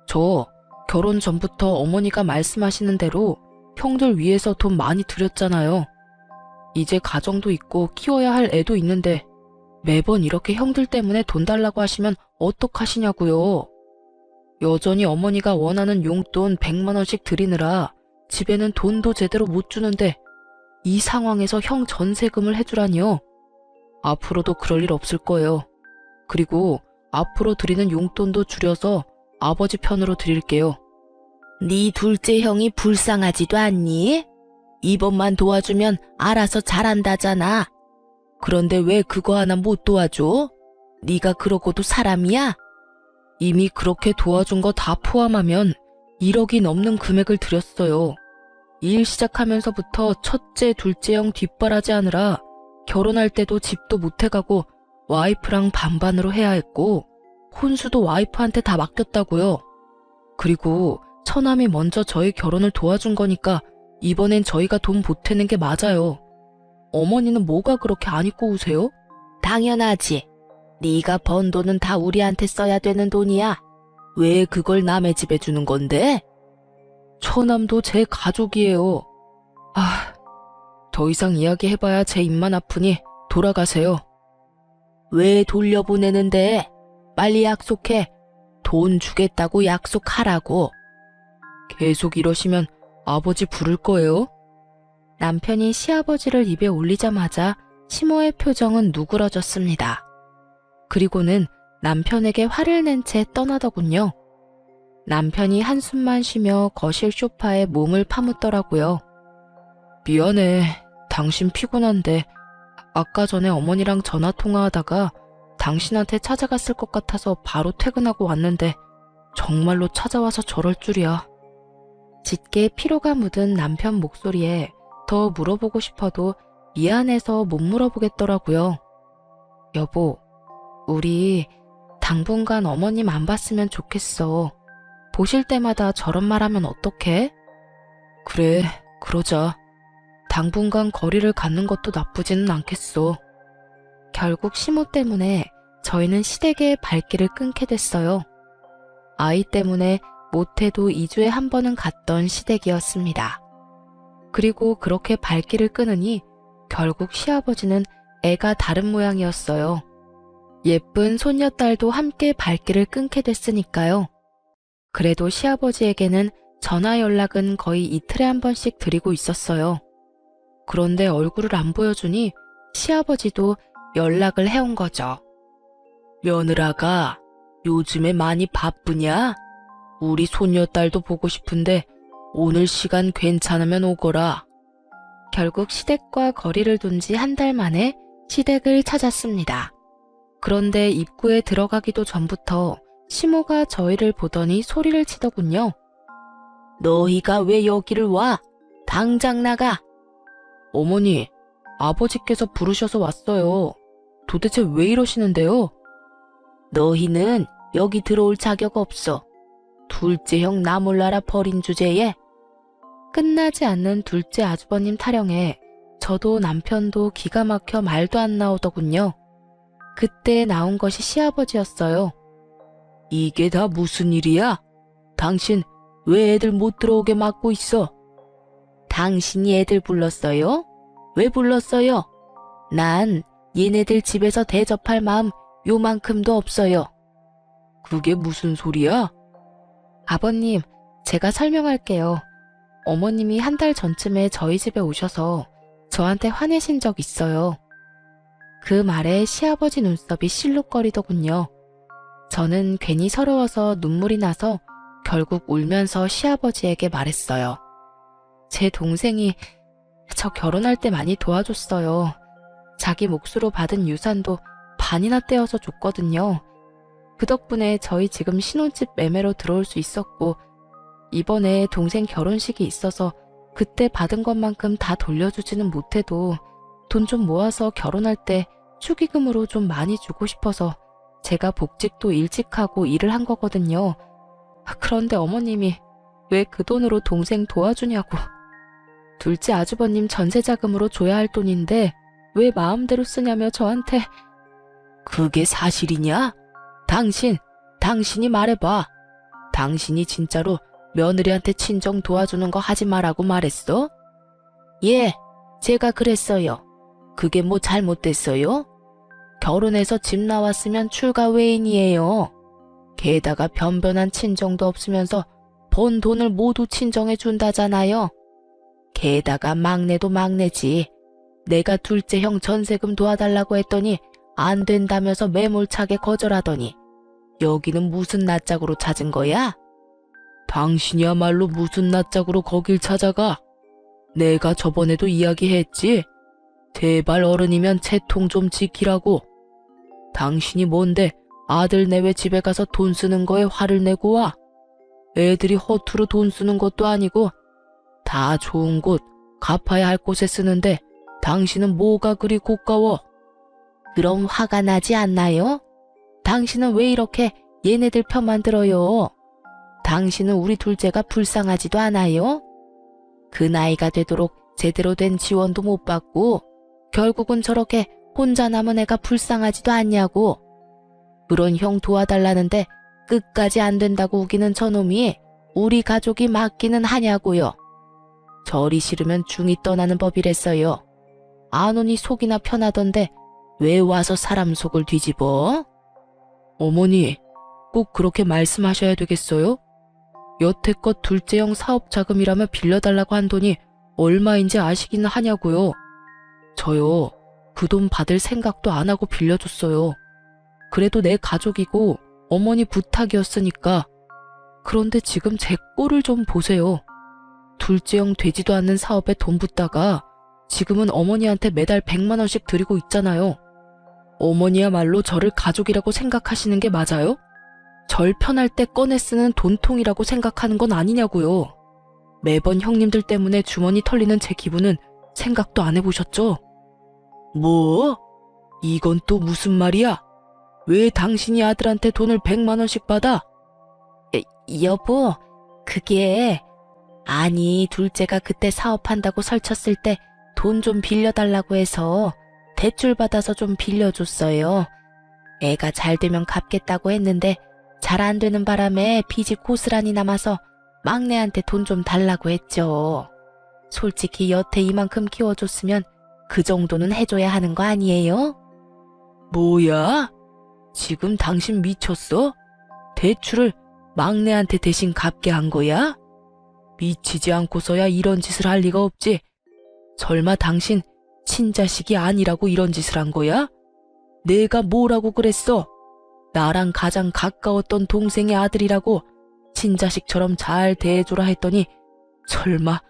저 결혼 전부터 어머니가 말씀하시는 대로 형들 위해서 돈 많이 드렸잖아요. 이제 가정도 있고 키워야 할 애도 있는데 매번 이렇게 형들 때문에 돈 달라고 하시면 어떡하시냐고요. 여전히 어머니가 원하는 용돈 100만 원씩 드리느라 집에는 돈도 제대로 못 주는데 이 상황에서 형 전세금을 해주라니요. 앞으로도 그럴 일 없을 거예요. 그리고 앞으로 드리는 용돈도 줄여서 아버지 편으로 드릴게요. 네 둘째 형이 불쌍하지도 않니? 이번만 도와주면 알아서 잘한다잖아. 그런데 왜 그거 하나 못 도와줘? 네가 그러고도 사람이야? 이미 그렇게 도와준 거 다 포함하면 1억이 넘는 금액을 드렸어요. 일 시작하면서부터 첫째, 둘째 형 뒷바라지 하느라 결혼할 때도 집도 못 해가고 와이프랑 반반으로 해야 했고 혼수도 와이프한테 다 맡겼다고요. 그리고 처남이 먼저 저희 결혼을 도와준 거니까 이번엔 저희가 돈 보태는 게 맞아요. 어머니는 뭐가 그렇게 안 입고 우세요? 당연하지. 네가 번 돈은 다 우리한테 써야 되는 돈이야. 왜 그걸 남의 집에 주는 건데? 처남도 제 가족이에요. 더 이상 이야기해봐야 제 입만 아프니 돌아가세요. 왜 돌려보내는데? 빨리 약속해. 돈 주겠다고 약속하라고. 계속 이러시면 아버지 부를 거예요. 남편이 시아버지를 입에 올리자마자 시모의 표정은 누그러졌습니다. 그리고는 남편에게 화를 낸 채 떠나더군요. 남편이 한숨만 쉬며 거실 소파에 몸을 파묻더라고요. 미안해. 당신 피곤한데 아까 전에 어머니랑 전화 통화하다가 당신한테 찾아갔을 것 같아서 바로 퇴근하고 왔는데 정말로 찾아와서 저럴 줄이야. 짙게 피로가 묻은 남편 목소리에 더 물어보고 싶어도 미안해서 못 물어보겠더라고요. 여보, 우리 당분간 어머님 안 봤으면 좋겠어. 보실 때마다 저런 말하면 어떡해? 그래, 그러자. 당분간 거리를 갖는 것도 나쁘지는 않겠어. 결국 시모 때문에 저희는 시댁의 발길을 끊게 됐어요. 아이 때문에 못해도 2주에 한 번은 갔던 시댁이었습니다. 그리고 그렇게 발길을 끊으니 결국 시아버지는 애가 다른 모양이었어요. 예쁜 손녀딸도 함께 발길을 끊게 됐으니까요. 그래도 시아버지에게는 전화 연락은 거의 이틀에 한 번씩 드리고 있었어요. 그런데 얼굴을 안 보여주니 시아버지도 연락을 해온 거죠. 며느라가 요즘에 많이 바쁘냐? 우리 손녀딸도 보고 싶은데 오늘 시간 괜찮으면 오거라. 결국 시댁과 거리를 둔 지 한 달 만에 시댁을 찾았습니다. 그런데 입구에 들어가기도 전부터 시모가 저희를 보더니 소리를 치더군요. 너희가 왜 여기를 와? 당장 나가! 어머니, 아버지께서 부르셔서 왔어요. 도대체 왜 이러시는데요? 너희는 여기 들어올 자격 없어. 둘째 형 나 몰라라 버린 주제에. 끝나지 않는 둘째 아주버님 타령에 저도 남편도 기가 막혀 말도 안 나오더군요. 그때 나온 것이 시아버지였어요. 이게 다 무슨 일이야? 당신 왜 애들 못 들어오게 막고 있어? 당신이 애들 불렀어요? 왜 불렀어요? 난 얘네들 집에서 대접할 마음 요만큼도 없어요. 그게 무슨 소리야? 아버님, 제가 설명할게요. 어머님이 한 달 전쯤에 저희 집에 오셔서 저한테 화내신 적 있어요. 그 말에 시아버지 눈썹이 실룩거리더군요. 저는 괜히 서러워서 눈물이 나서 결국 울면서 시아버지에게 말했어요. 제 동생이 저 결혼할 때 많이 도와줬어요. 자기 몫으로 받은 유산도 반이나 떼어서 줬거든요. 그 덕분에 저희 지금 신혼집 매매로 들어올 수 있었고 이번에 동생 결혼식이 있어서 그때 받은 것만큼 다 돌려주지는 못해도 돈 좀 모아서 결혼할 때 축의금으로 좀 많이 주고 싶어서 제가 복직도 일찍 하고 일을 한 거거든요. 그런데 어머님이 왜 그 돈으로 동생 도와주냐고. 둘째 아주버님 전세자금으로 줘야 할 돈인데 왜 마음대로 쓰냐며 저한테. 그게 사실이냐? 당신이 말해봐. 당신이 진짜로 며느리한테 친정 도와주는 거 하지 말라고 말했어? 예, 제가 그랬어요. 그게 뭐 잘못됐어요? 결혼해서 집 나왔으면 출가 외인이에요. 게다가 변변한 친정도 없으면서 번 돈을 모두 친정해 준다잖아요. 게다가 막내도 막내지. 내가 둘째 형 전세금 도와달라고 했더니 안 된다면서 매몰차게 거절하더니 여기는 무슨 낯짝으로 찾은 거야? 당신이야말로 무슨 낯짝으로 거길 찾아가? 내가 저번에도 이야기했지. 제발 어른이면 채통 좀 지키라고. 당신이 뭔데 아들 내외 집에 가서 돈 쓰는 거에 화를 내고 와? 애들이 허투루 돈 쓰는 것도 아니고 다 좋은 곳, 갚아야 할 곳에 쓰는데 당신은 뭐가 그리 고가워? 그럼 화가 나지 않나요? 당신은 왜 이렇게 얘네들 편만 들어요? 당신은 우리 둘째가 불쌍하지도 않아요? 그 나이가 되도록 제대로 된 지원도 못 받고 결국은 저렇게 혼자 남은 애가 불쌍하지도 않냐고. 그런 형 도와달라는데 끝까지 안 된다고 우기는 저놈이 우리 가족이 맞기는 하냐고요. 저리 싫으면 중이 떠나는 법이랬어요. 안 오니 속이나 편하던데 왜 와서 사람 속을 뒤집어? 어머니, 꼭 그렇게 말씀하셔야 되겠어요? 여태껏 둘째 형 사업 자금이라며 빌려달라고 한 돈이 얼마인지 아시기는 하냐고요. 저요, 그 돈 받을 생각도 안 하고 빌려줬어요. 그래도 내 가족이고 어머니 부탁이었으니까. 그런데 지금 제 꼴을 좀 보세요. 둘째 형 되지도 않는 사업에 돈 붓다가 지금은 어머니한테 매달 100만 원씩 드리고 있잖아요. 어머니야말로 저를 가족이라고 생각하시는 게 맞아요? 절 편할 때 꺼내 쓰는 돈통이라고 생각하는 건 아니냐고요. 매번 형님들 때문에 주머니 털리는 제 기분은 생각도 안 해보셨죠? 뭐? 이건 또 무슨 말이야? 왜 당신이 아들한테 돈을 100만 원씩 받아? 여보, 그게 아니, 둘째가 그때 사업한다고 설쳤을 때 돈 좀 빌려달라고 해서 대출 받아서 좀 빌려줬어요. 애가 잘 되면 갚겠다고 했는데 잘 안 되는 바람에 빚이 고스란히 남아서 막내한테 돈 좀 달라고 했죠. 솔직히 여태 이만큼 키워줬으면 그 정도는 해줘야 하는 거 아니에요? 뭐야? 지금 당신 미쳤어? 대출을 막내한테 대신 갚게 한 거야? 미치지 않고서야 이런 짓을 할 리가 없지. 설마 당신 친자식이 아니라고 이런 짓을 한 거야? 내가 뭐라고 그랬어? 나랑 가장 가까웠던 동생의 아들이라고 친자식처럼 잘 대해줘라 했더니 설마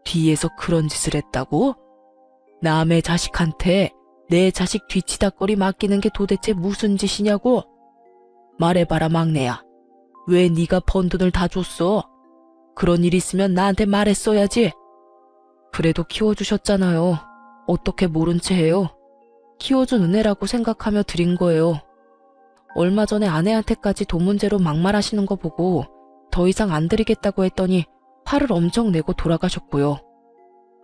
뒤에서 그런 짓을 했다고? 남의 자식한테 내 자식 뒤치다꺼리 맡기는 게 도대체 무슨 짓이냐고? 말해봐라 막내야. 왜 네가 번 돈을 다 줬어? 그런 일 있으면 나한테 말했어야지. 그래도 키워주셨잖아요. 어떻게 모른 채 해요? 키워준 은혜라고 생각하며 드린 거예요. 얼마 전에 아내한테까지 돈 문제로 막말하시는 거 보고 더 이상 안 드리겠다고 했더니 화를 엄청 내고 돌아가셨고요.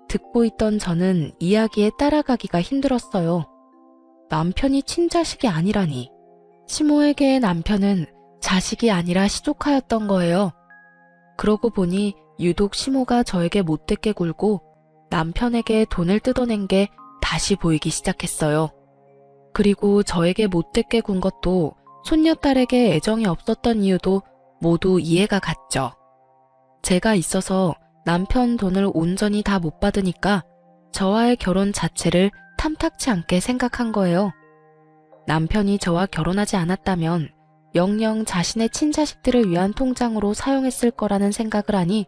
듣고 있던 저는 이야기에 따라가기가 힘들었어요. 남편이 친자식이 아니라니. 시모에게의 남편은 자식이 아니라 시조카였던 거예요. 그러고 보니 유독 시모가 저에게 못되게 굴고 남편에게 돈을 뜯어낸 게 다시 보이기 시작했어요. 그리고 저에게 못되게 군 것도 손녀딸에게 애정이 없었던 이유도 모두 이해가 갔죠. 제가 있어서 남편 돈을 온전히 다 못 받으니까 저와의 결혼 자체를 탐탁치 않게 생각한 거예요. 남편이 저와 결혼하지 않았다면 영영 자신의 친자식들을 위한 통장으로 사용했을 거라는 생각을 하니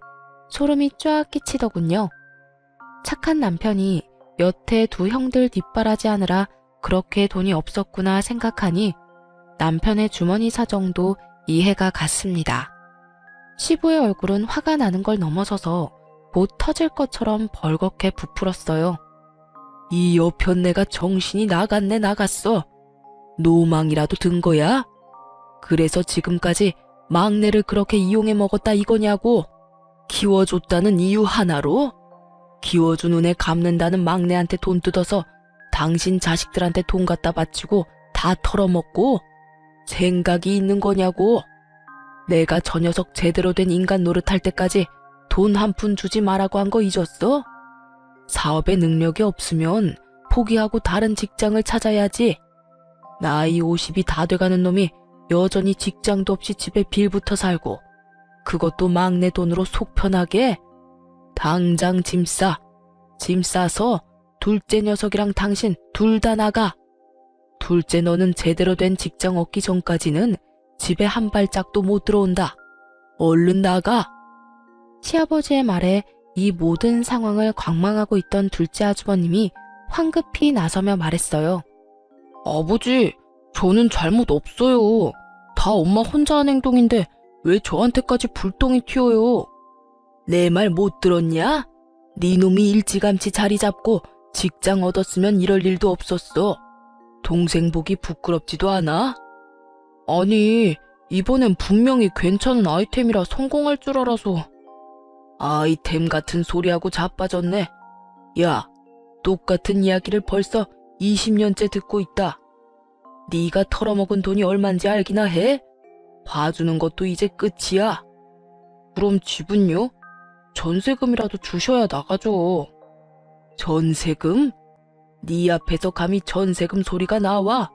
소름이 쫙 끼치더군요. 착한 남편이 여태 두 형들 뒷바라지하느라 그렇게 돈이 없었구나 생각하니 남편의 주머니 사정도 이해가 갔습니다. 시부의 얼굴은 화가 나는 걸 넘어서서 곧 터질 것처럼 벌겋게 부풀었어요. 이 여편네가 정신이 나갔네 나갔어. 노망이라도 든 거야? 그래서 지금까지 막내를 그렇게 이용해 먹었다 이거냐고? 키워줬다는 이유 하나로? 키워준 은혜 갚는다는 막내한테 돈 뜯어서 당신 자식들한테 돈 갖다 바치고 다 털어먹고 생각이 있는 거냐고? 내가 저 녀석 제대로 된 인간 노릇할 때까지 돈 한 푼 주지 말라고 한 거 잊었어? 사업에 능력이 없으면 포기하고 다른 직장을 찾아야지. 나이 50이 다 돼가는 놈이 여전히 직장도 없이 집에 빌부터 살고 그것도 막내 돈으로 속 편하게? 당장 짐 싸. 짐 싸서 둘째 녀석이랑 당신 둘 다 나가. 둘째 너는 제대로 된 직장 얻기 전까지는 집에 한 발짝도 못 들어온다. 얼른 나가. 시아버지의 말에 이 모든 상황을 관망하고 있던 둘째 아주버님이 황급히 나서며 말했어요. 아버지, 저는 잘못 없어요. 다 엄마 혼자 한 행동인데 왜 저한테까지 불똥이 튀어요? 내 말 못 들었냐? 네 놈이 일찌감치 자리 잡고 직장 얻었으면 이럴 일도 없었어. 동생 보기 부끄럽지도 않아? 아니, 이번엔 분명히 괜찮은 아이템이라 성공할 줄 알아서. 아이템 같은 소리하고 자빠졌네. 야, 똑같은 이야기를 벌써 20년째 듣고 있다. 네가 털어먹은 돈이 얼만지 알기나 해? 봐주는 것도 이제 끝이야. 그럼 집은요? 전세금이라도 주셔야 나가죠. 전세금? 네 앞에서 감히 전세금 소리가 나와?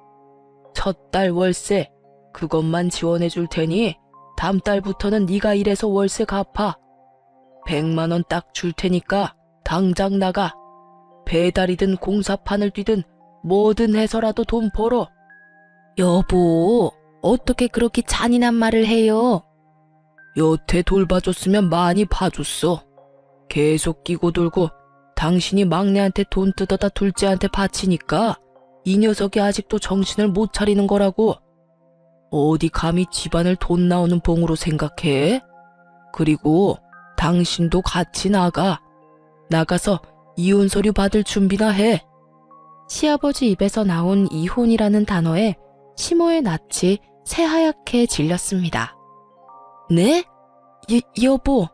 첫 달 월세 그것만 지원해 줄 테니 다음 달부터는 네가 일해서 월세 갚아. 100만 원 딱 줄 테니까 당장 나가. 배달이든 공사판을 뛰든 뭐든 해서라도 돈 벌어. 여보, 어떻게 그렇게 잔인한 말을 해요? 여태 돌봐줬으면 많이 봐줬어. 계속 끼고 돌고 당신이 막내한테 돈 뜯어다 둘째한테 바치니까 이 녀석이 아직도 정신을 못 차리는 거라고. 어디 감히 집안을 돈 나오는 봉으로 생각해? 그리고 당신도 같이 나가. 나가서 이혼 서류 받을 준비나 해. 시아버지 입에서 나온 이혼이라는 단어에 시모의 낯이 새하얗게 질렸습니다. 네? 여보,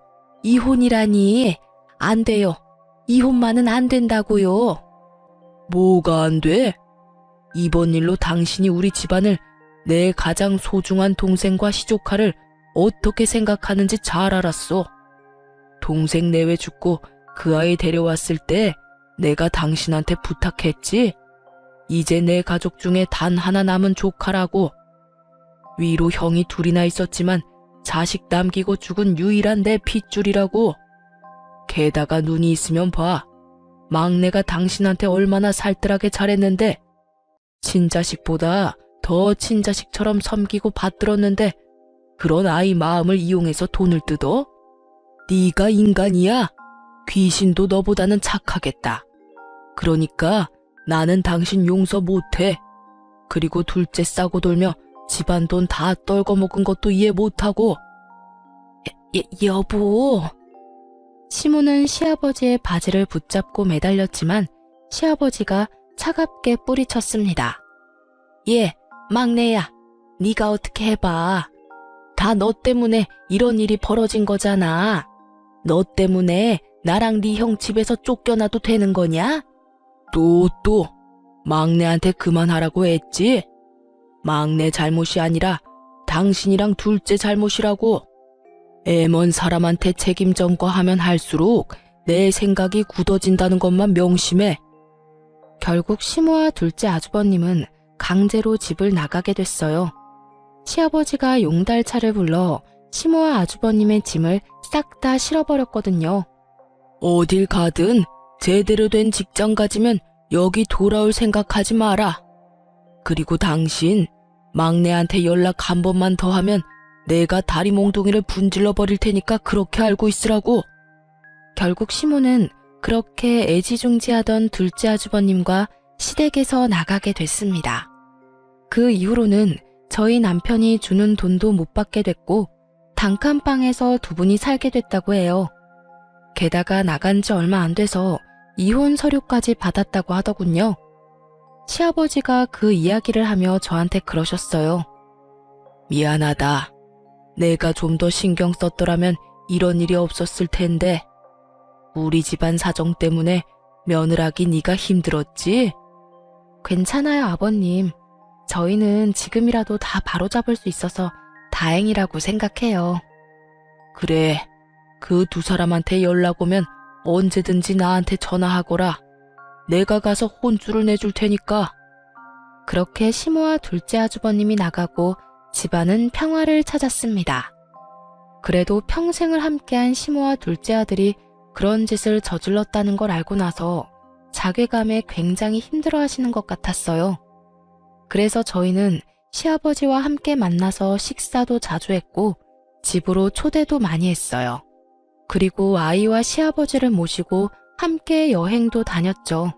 이혼이라니. 안 돼요. 이혼만은 안 된다고요. 뭐가 안 돼? 이번 일로 당신이 우리 집안을 내 가장 소중한 동생과 시조카를 어떻게 생각하는지 잘 알았어. 동생 내외 죽고 그 아이 데려왔을 때 내가 당신한테 부탁했지. 이제 내 가족 중에 단 하나 남은 조카라고. 위로 형이 둘이나 있었지만 자식 남기고 죽은 유일한 내 핏줄이라고. 게다가 눈이 있으면 봐. 막내가 당신한테 얼마나 살뜰하게 잘했는데 친자식보다 더 친자식처럼 섬기고 받들었는데 그런 아이 마음을 이용해서 돈을 뜯어? 네가 인간이야? 귀신도 너보다는 착하겠다. 그러니까 나는 당신 용서 못해. 그리고 둘째 싸고 돌며 집안 돈 다 떨궈먹은 것도 이해 못하고. 여보. 시모는 시아버지의 바지를 붙잡고 매달렸지만 시아버지가 차갑게 뿌리쳤습니다. 예, 막내야. 네가 어떻게 해봐. 다 너 때문에 이런 일이 벌어진 거잖아. 너 때문에 나랑 네 형 집에서 쫓겨나도 되는 거냐? 또 막내한테 그만하라고 했지? 막내 잘못이 아니라 당신이랑 둘째 잘못이라고. 애먼 사람한테 책임 전가하면 할수록 내 생각이 굳어진다는 것만 명심해. 결국 시모와 둘째 아주버님은 강제로 집을 나가게 됐어요. 시아버지가 용달차를 불러 시모와 아주버님의 짐을 싹 다 실어버렸거든요. 어딜 가든 제대로 된 직장 가지면 여기 돌아올 생각하지 마라. 그리고 당신 막내한테 연락 한 번만 더 하면 내가 다리 몽둥이를 분질러 버릴 테니까 그렇게 알고 있으라고. 결국 시모는 그렇게 애지중지하던 둘째 아주버님과 시댁에서 나가게 됐습니다. 그 이후로는 저희 남편이 주는 돈도 못 받게 됐고 단칸방에서 두 분이 살게 됐다고 해요. 게다가 나간 지 얼마 안 돼서 이혼 서류까지 받았다고 하더군요. 시아버지가 그 이야기를 하며 저한테 그러셨어요. 미안하다. 내가 좀 더 신경 썼더라면 이런 일이 없었을 텐데. 우리 집안 사정 때문에 며느라기 네가 힘들었지? 괜찮아요, 아버님. 저희는 지금이라도 다 바로잡을 수 있어서 다행이라고 생각해요. 그래, 그 두 사람한테 연락 오면 언제든지 나한테 전화하거라. 내가 가서 혼쭐을 내줄 테니까. 그렇게 시모와 둘째 아주버님이 나가고 집안은 평화를 찾았습니다. 그래도 평생을 함께한 시모와 둘째 아들이 그런 짓을 저질렀다는 걸 알고 나서 자괴감에 굉장히 힘들어하시는 것 같았어요. 그래서 저희는 시아버지와 함께 만나서 식사도 자주 했고 집으로 초대도 많이 했어요. 그리고 아이와 시아버지를 모시고 함께 여행도 다녔죠.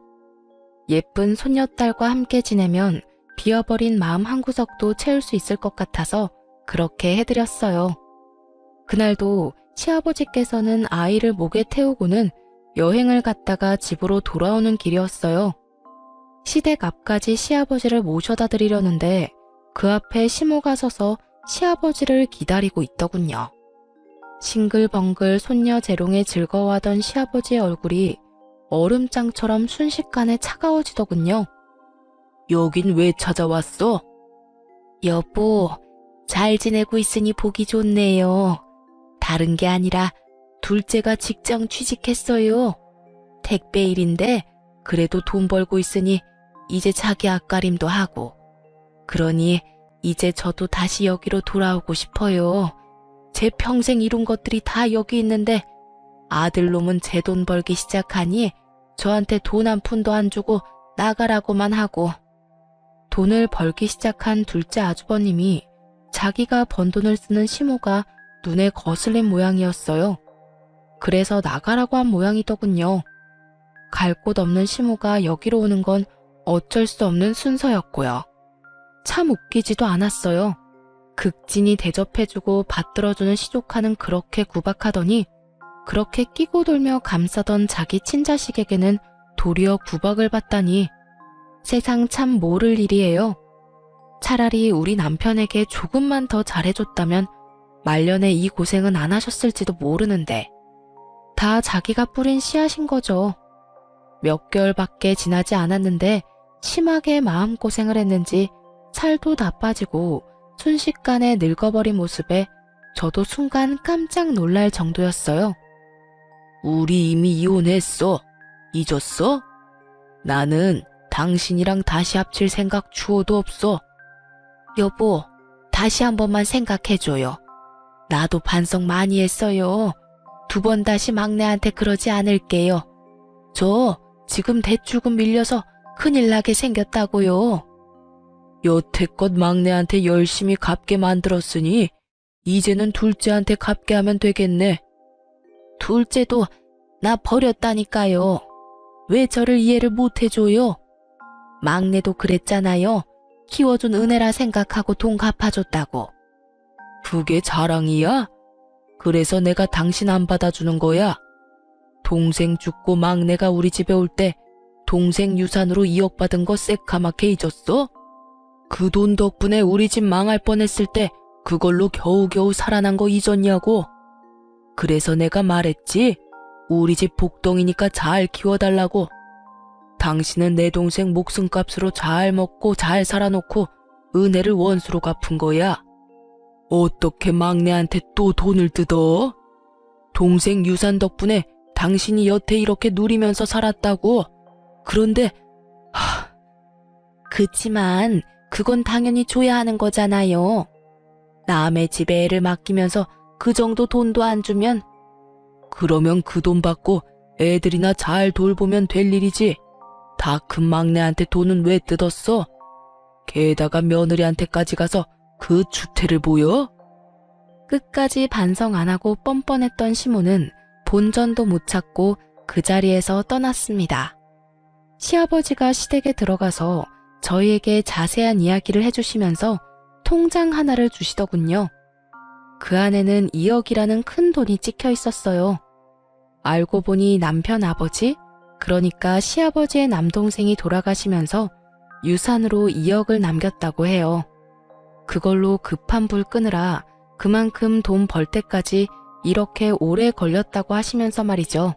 예쁜 손녀딸과 함께 지내면 비어버린 마음 한구석도 채울 수 있을 것 같아서 그렇게 해드렸어요. 그날도 시아버지께서는 아이를 목에 태우고는 여행을 갔다가 집으로 돌아오는 길이었어요. 시댁 앞까지 시아버지를 모셔다 드리려는데 그 앞에 시모가 서서 시아버지를 기다리고 있더군요. 싱글벙글 손녀 재롱에 즐거워하던 시아버지의 얼굴이 얼음장처럼 순식간에 차가워지더군요. 여긴 왜 찾아왔어? 여보, 잘 지내고 있으니 보기 좋네요. 다른 게 아니라 둘째가 직장 취직했어요. 택배 일인데 그래도 돈 벌고 있으니 이제 자기 앞가림도 하고. 그러니 이제 저도 다시 여기로 돌아오고 싶어요. 제 평생 이룬 것들이 다 여기 있는데 아들놈은 제 돈 벌기 시작하니 저한테 돈 한 푼도 안 주고 나가라고만 하고. 돈을 벌기 시작한 둘째 아주버님이 자기가 번 돈을 쓰는 시모가 눈에 거슬린 모양이었어요. 그래서 나가라고 한 모양이더군요. 갈 곳 없는 시모가 여기로 오는 건 어쩔 수 없는 순서였고요. 참 웃기지도 않았어요. 극진히 대접해주고 받들어주는 시조카는 그렇게 구박하더니 그렇게 끼고 돌며 감싸던 자기 친자식에게는 도리어 구박을 받다니 세상 참 모를 일이에요. 차라리 우리 남편에게 조금만 더 잘해줬다면 말년에 이 고생은 안 하셨을지도 모르는데 다 자기가 뿌린 씨앗인 거죠. 몇 개월밖에 지나지 않았는데 심하게 마음고생을 했는지 살도 다 빠지고 순식간에 늙어버린 모습에 저도 순간 깜짝 놀랄 정도였어요. 우리 이미 이혼했어. 잊었어? 나는 당신이랑 다시 합칠 생각 추호도 없어. 여보, 다시 한 번만 생각해줘요. 나도 반성 많이 했어요. 2번 다시 막내한테 그러지 않을게요. 저 지금 대출금 밀려서 큰일 나게 생겼다고요. 여태껏 막내한테 열심히 갚게 만들었으니 이제는 둘째한테 갚게 하면 되겠네. 둘째도 나 버렸다니까요. 왜 저를 이해를 못해줘요? 막내도 그랬잖아요. 키워준 은혜라 생각하고 돈 갚아줬다고. 그게 자랑이야? 그래서 내가 당신 안 받아주는 거야? 동생 죽고 막내가 우리 집에 올 때 동생 유산으로 2억 받은 거 새카맣게 잊었어? 그 돈 덕분에 우리 집 망할 뻔했을 때 그걸로 겨우겨우 살아난 거 잊었냐고. 그래서 내가 말했지. 우리 집 복덩이니까 잘 키워달라고. 당신은 내 동생 목숨값으로 잘 먹고 잘 살아놓고 은혜를 원수로 갚은 거야. 어떻게 막내한테 또 돈을 뜯어? 동생 유산 덕분에 당신이 여태 이렇게 누리면서 살았다고. 그런데 그치만 그건 당연히 줘야 하는 거잖아요. 남의 집에 애를 맡기면서 그 정도 돈도 안 주면 그러면 그 돈 받고 애들이나 잘 돌보면 될 일이지. 다 큰 막내한테 돈은 왜 뜯었어? 게다가 며느리한테까지 가서 그 추태를 보여? 끝까지 반성 안 하고 뻔뻔했던 시모는 본전도 못 찾고 그 자리에서 떠났습니다. 시아버지가 시댁에 들어가서 저희에게 자세한 이야기를 해주시면서 통장 하나를 주시더군요. 그 안에는 2억이라는 큰 돈이 찍혀 있었어요. 알고 보니 남편 아버지, 그러니까 시아버지의 남동생이 돌아가시면서 유산으로 2억을 남겼다고 해요. 그걸로 급한 불 끄느라 그만큼 돈 벌 때까지 이렇게 오래 걸렸다고 하시면서 말이죠.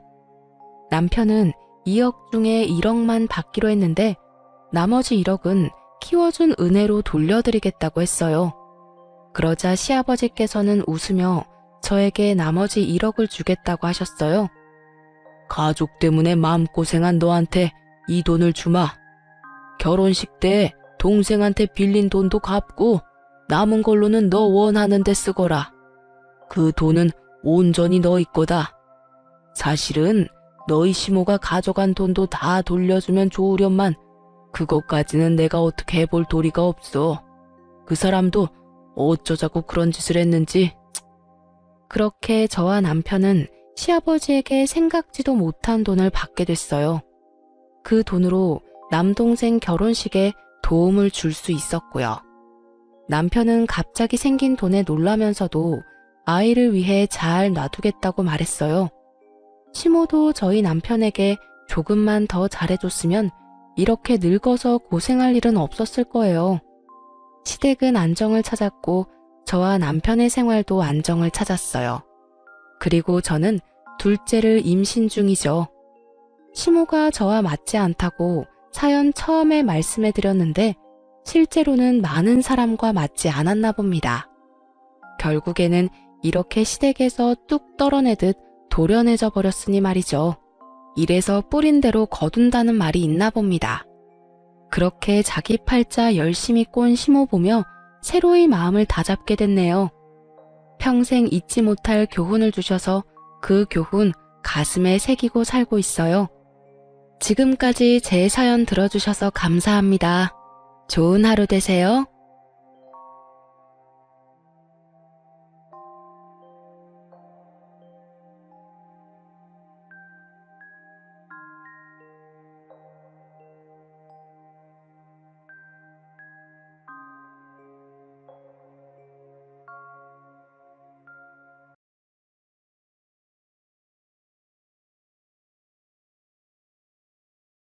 남편은 2억 중에 1억만 받기로 했는데 나머지 1억은 키워준 은혜로 돌려드리겠다고 했어요. 그러자 시아버지께서는 웃으며 저에게 나머지 1억을 주겠다고 하셨어요. 가족 때문에 마음고생한 너한테 이 돈을 주마. 결혼식 때 동생한테 빌린 돈도 갚고 남은 걸로는 너 원하는 데 쓰거라. 그 돈은 온전히 너희 거다. 사실은 너희 시모가 가져간 돈도 다 돌려주면 좋으련만 그것까지는 내가 어떻게 해볼 도리가 없어. 그 사람도 어쩌자고 그런 짓을 했는지. 그렇게 저와 남편은 시아버지에게 생각지도 못한 돈을 받게 됐어요. 그 돈으로 남동생 결혼식에 도움을 줄 수 있었고요. 남편은 갑자기 생긴 돈에 놀라면서도 아이를 위해 잘 놔두겠다고 말했어요. 시모도 저희 남편에게 조금만 더 잘해줬으면 이렇게 늙어서 고생할 일은 없었을 거예요. 시댁은 안정을 찾았고 저와 남편의 생활도 안정을 찾았어요. 그리고 저는 둘째를 임신 중이죠. 시모가 저와 맞지 않다고 사연 처음에 말씀해드렸는데 실제로는 많은 사람과 맞지 않았나 봅니다. 결국에는 이렇게 시댁에서 뚝 떨어내듯 도련해져 버렸으니 말이죠. 이래서 뿌린 대로 거둔다는 말이 있나 봅니다. 그렇게 자기 팔자 열심히 꼰 시모 보며 새로이 마음을 다잡게 됐네요. 평생 잊지 못할 교훈을 주셔서 그 교훈 가슴에 새기고 살고 있어요. 지금까지 제 사연 들어주셔서 감사합니다. 좋은 하루 되세요.